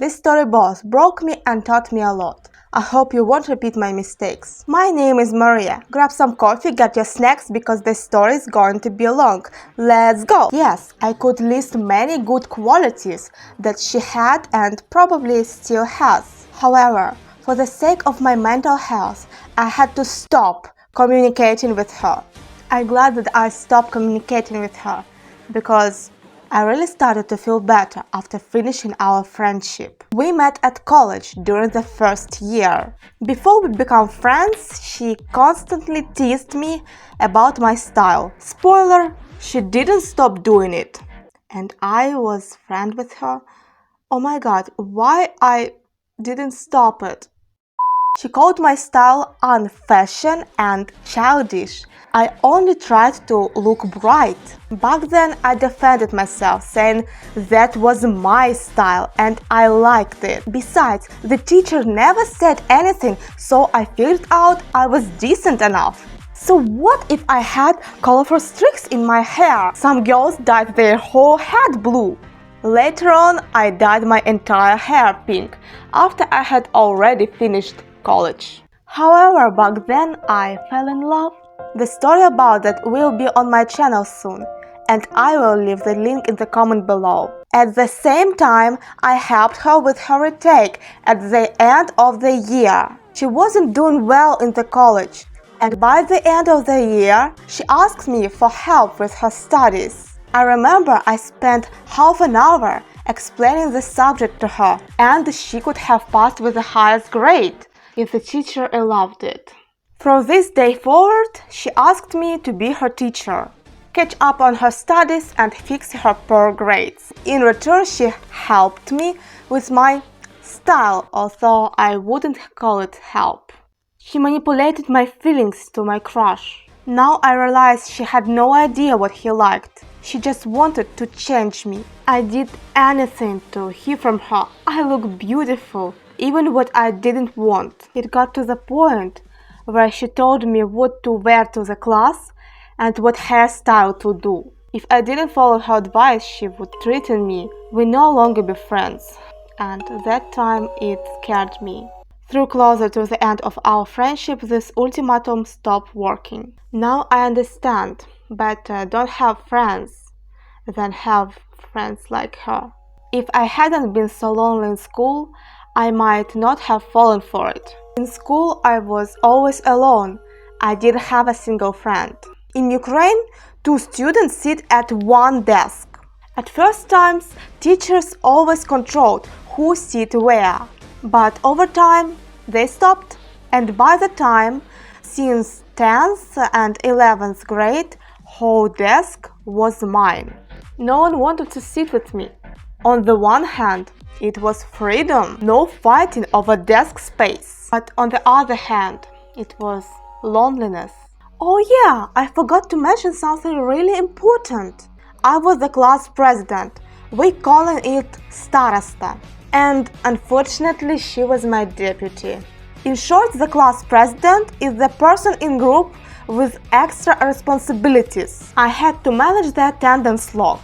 This story both broke me and taught me a lot. I hope you won't repeat my mistakes. My name is Maria. Grab some coffee, get your snacks, because this story is going to be long. Let's go! Yes, I could list many good qualities that she had and probably still has. However, for the sake of my mental health, I had to stop communicating with her. I'm glad that I stopped communicating with her because I really started to feel better after finishing our friendship. We met at college during the first year. Before we became friends, she constantly teased me about my style. Spoiler, she didn't stop doing it. And I was friends with her. Oh my god, why I didn't stop it? She called my style unfashioned and childish. I only tried to look bright. Back then I defended myself, saying that was my style and I liked it. Besides, the teacher never said anything, so I figured out I was decent enough. So what if I had colorful streaks in my hair? Some girls dyed their whole head blue. Later on, I dyed my entire hair pink after I had already finished college. However, back then I fell in love. The story about that will be on my channel soon, and I will leave the link in the comment below. At the same time, I helped her with her retake at the end of the year. She wasn't doing well in the college, and by the end of the year, she asked me for help with her studies. I remember I spent half an hour explaining the subject to her, and she could have passed with the highest grade if the teacher allowed it. From this day forward, she asked me to be her teacher, catch up on her studies and fix her poor grades. In return, she helped me with my style, although I wouldn't call it help. She manipulated my feelings to my crush. Now I realize she had no idea what he liked. She just wanted to change me. I did anything to hear from her. I look beautiful, even what I didn't want. It got to the point where she told me what to wear to the class and what hairstyle to do. If I didn't follow her advice, she would threaten me. We no longer be friends, and that time it scared me. Through closer to the end of our friendship, this ultimatum stopped working. Now I understand, better don't have friends than have friends like her. If I hadn't been so lonely in school, I might not have fallen for it. In school, I was always alone. I didn't have a single friend. In Ukraine, 2 students sit at one desk. At first times, teachers always controlled who sit where. But over time, they stopped. And by the time, since 10th and 11th grade, whole desk was mine. No one wanted to sit with me. On the one hand, it was freedom, no fighting over desk space. But on the other hand, it was loneliness. Oh yeah, I forgot to mention something really important. I was the class president. We calling it starosta. And unfortunately, she was my deputy. In short, the class president is the person in group with extra responsibilities. I had to manage the attendance log,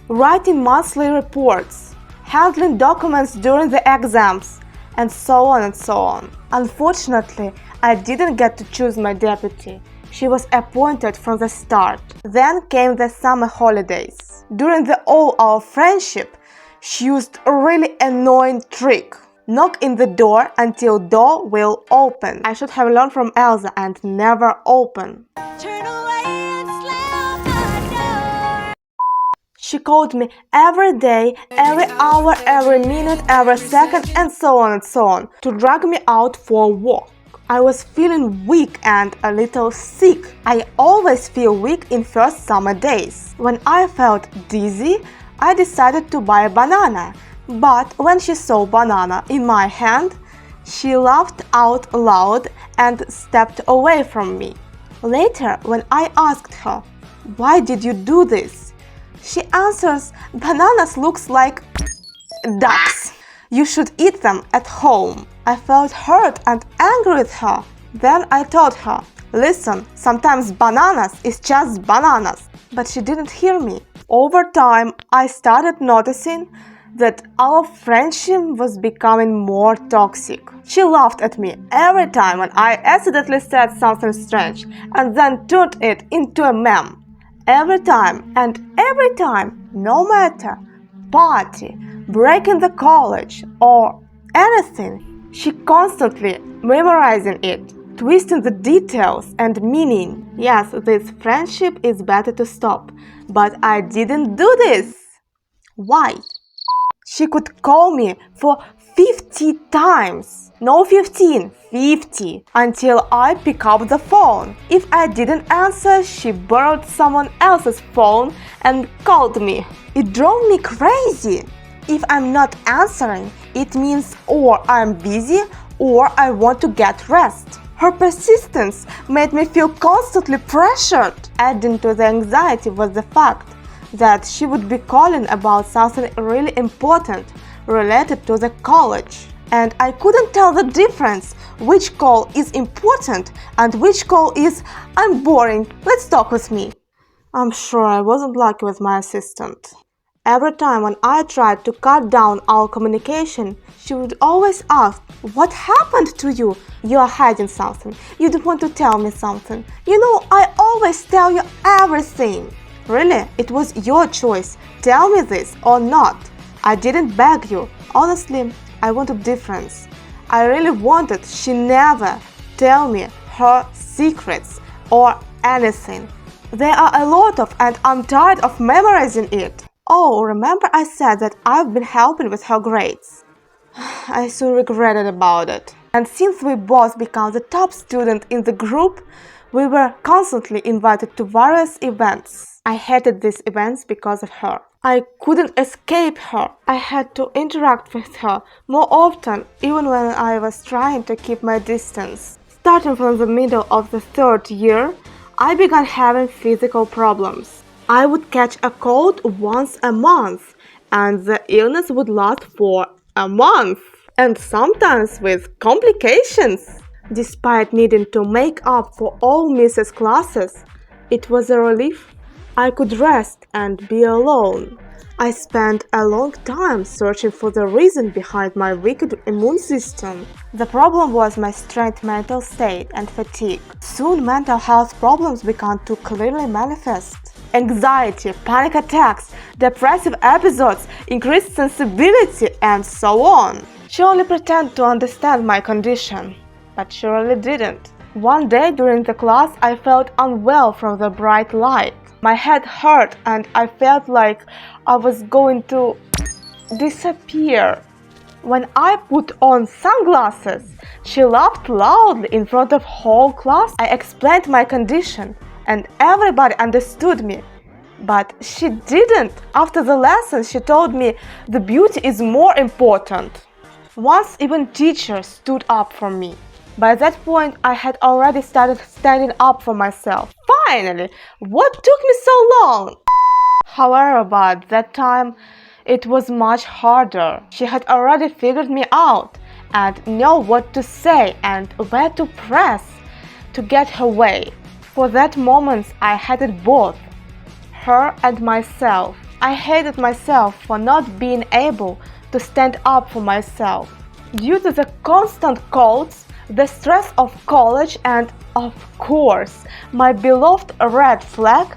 writing monthly reports, handling documents during the exams, and so on and so on. Unfortunately, I didn't get to choose my deputy. She was appointed from the start. Then came the summer holidays. During all our friendship, she used a really annoying trick. Knock in the door until door will open. I should have learned from Elsa and never open. Turn away and slam the door. She called me every day, every hour, every minute, every second, and so on, to drag me out for a walk. I was feeling weak and a little sick. I always feel weak in first summer days. When I felt dizzy, I decided to buy a banana. But when she saw banana in my hand, she laughed out loud and stepped away from me. Later, when I asked her, "Why did you do this?" she answers, "Bananas looks like ducks. You should eat them at home." I felt hurt and angry with her. Then I told her, "Listen, sometimes bananas is just bananas." But she didn't hear me. Over time, I started noticing that our friendship was becoming more toxic. She laughed at me every time when I accidentally said something strange and then turned it into a meme. Every time and every time, no matter party, breaking the college, or anything, she constantly memorizing it, twisting the details and meaning. Yes, this friendship is better to stop, but I didn't do this. Why? She could call me for 50 times. No 15, 50, until I pick up the phone. If I didn't answer, she borrowed someone else's phone and called me. It drove me crazy. If I'm not answering, it means or I'm busy or I want to get rest. Her persistence made me feel constantly pressured. Adding to the anxiety was the fact that she would be calling about something really important related to the college. And I couldn't tell the difference, which call is important and which call is "I'm boring, let's talk with me." I'm sure I wasn't lucky with my assistant. Every time when I tried to cut down our communication, she would always ask, "What happened to you? You are hiding something. You don't want to tell me something. You know, I always tell you everything." Really? It was your choice. Tell me this or not. I didn't beg you. Honestly, I wanted difference. I really wanted she never tell me her secrets or anything. There are a lot of and I'm tired of memorizing it. Oh, remember I said that I've been helping with her grades? I soon regretted about it. And since we both became the top student in the group, we were constantly invited to various events. I hated these events because of her. I couldn't escape her. I had to interact with her more often, even when I was trying to keep my distance. Starting from the middle of the third year, I began having physical problems. I would catch a cold once a month, and the illness would last for a month, and sometimes with complications. Despite needing to make up for all missed classes, it was a relief. I could rest and be alone. I spent a long time searching for the reason behind my wicked immune system. The problem was my strained mental state and fatigue. Soon mental health problems began to clearly manifest. Anxiety, panic attacks, depressive episodes, increased sensibility, and so on. She only pretended to understand my condition, but she really didn't. One day during the class, I felt unwell from the bright light. My head hurt and I felt like I was going to disappear. When I put on sunglasses, she laughed loudly in front of whole class. I explained my condition and everybody understood me. But she didn't. After the lesson, she told me the beauty is more important. Once even teachers stood up for me. By that point, I had already started standing up for myself. Finally! What took me so long? However, by that time, it was much harder. She had already figured me out and knew what to say and where to press to get her way. For that moment, I hated both, her and myself. I hated myself for not being able to stand up for myself. Due to the constant colds, the stress of college, and, of course, my beloved red flag,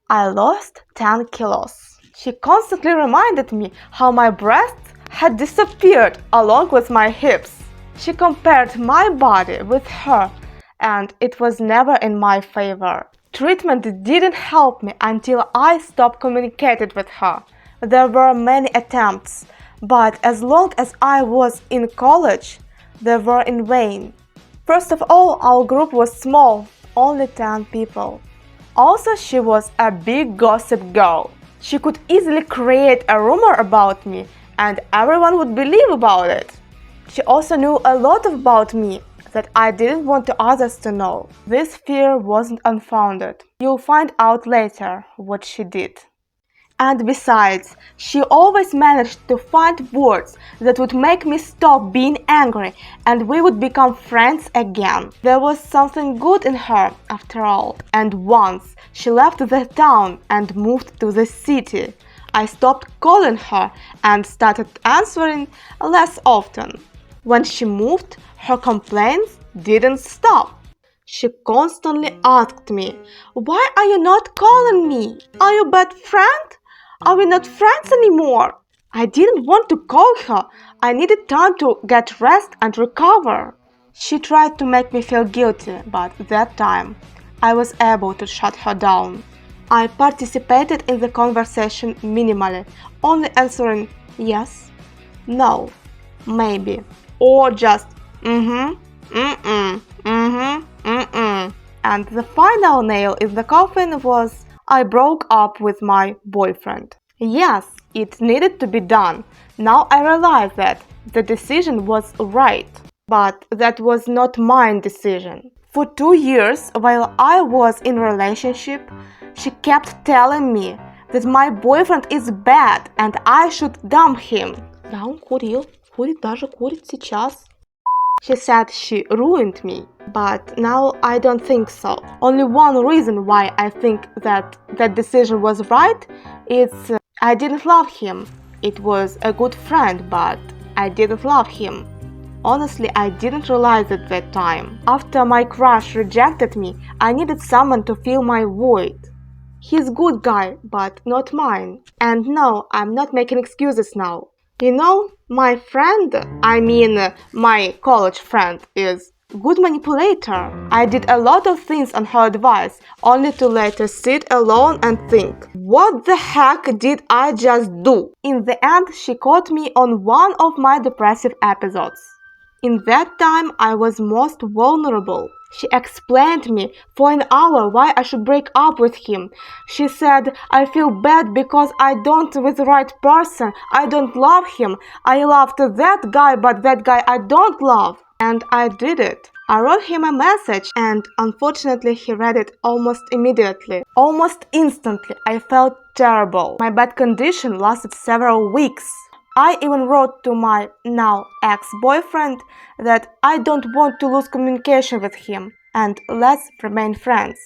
I lost 10 kilos. She constantly reminded me how my breasts had disappeared along with my hips. She compared my body with her, and it was never in my favor. Treatment didn't help me until I stopped communicating with her. There were many attempts, but as long as I was in college, they were in vain. First of all, our group was small, only 10 people. Also, she was a big gossip girl. She could easily create a rumor about me, and everyone would believe about it. She also knew a lot about me that I didn't want others to know. This fear wasn't unfounded. You'll find out later what she did. And besides, she always managed to find words that would make me stop being angry and we would become friends again. There was something good in her, after all. And once she left the town and moved to the city, I stopped calling her and started answering less often. When she moved, her complaints didn't stop. She constantly asked me, "Why are you not calling me? Are you a bad friend? Are we not friends anymore?" I didn't want to call her. I needed time to get rest and recover. She tried to make me feel guilty, but that time I was able to shut her down. I participated in the conversation minimally, only answering yes, no, maybe, or just mm-hmm, mm-mm, mm-hmm, mm-mm. And the final nail in the coffin was I broke up with my boyfriend. Yes, it needed to be done. Now I realize that the decision was right, but that was not my decision. For 2 years, while I was in a relationship, she kept telling me that my boyfriend is bad and I should dump him. Да, он курил, даже курит сейчас. She said she ruined me, but now I don't think so. Only one reason why I think that decision was right is I didn't love him. It was a good friend, but I didn't love him. Honestly, I didn't realize at that time. After my crush rejected me, I needed someone to fill my void. He's a good guy, but not mine. And no, I'm not making excuses now. You know, my friend, my college friend, is good manipulator. I did a lot of things on her advice, only to later sit alone and think, what the heck did I just do? In the end, she caught me on one of my depressive episodes. In that time, I was most vulnerable. She explained me for an hour why I should break up with him. She said, I feel bad because I don't with the right person. I don't love him. I loved that guy, but that guy I don't love. And I did it. I wrote him a message and unfortunately he read it almost immediately. Almost instantly, I felt terrible. My bad condition lasted several weeks. I even wrote to my now ex-boyfriend that I don't want to lose communication with him and let's remain friends.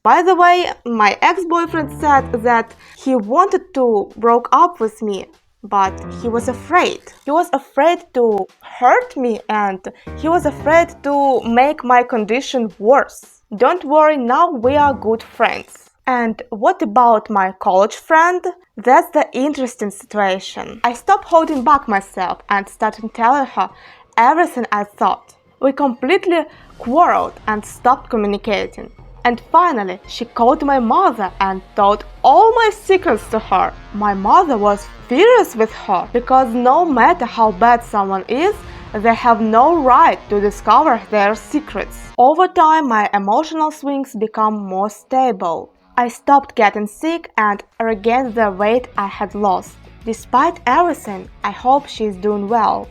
By the way, my ex-boyfriend said that he wanted to break up with me, but he was afraid. He was afraid to hurt me and he was afraid to make my condition worse. Don't worry, now we are good friends. And what about my college friend? That's the interesting situation. I stopped holding back myself and started telling her everything I thought. We completely quarreled and stopped communicating. And finally, she called my mother and told all my secrets to her. My mother was furious with her because no matter how bad someone is, they have no right to discover their secrets. Over time, my emotional swings become more stable. I stopped getting sick and regained the weight I had lost. Despite everything, I hope she's doing well.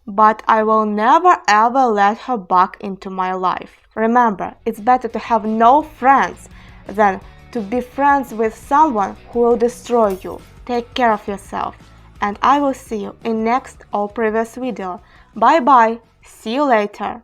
But I will never ever let her back into my life. Remember, it's better to have no friends than to be friends with someone who will destroy you. Take care of yourself. And I will see you in next or previous video. Bye bye. See you later.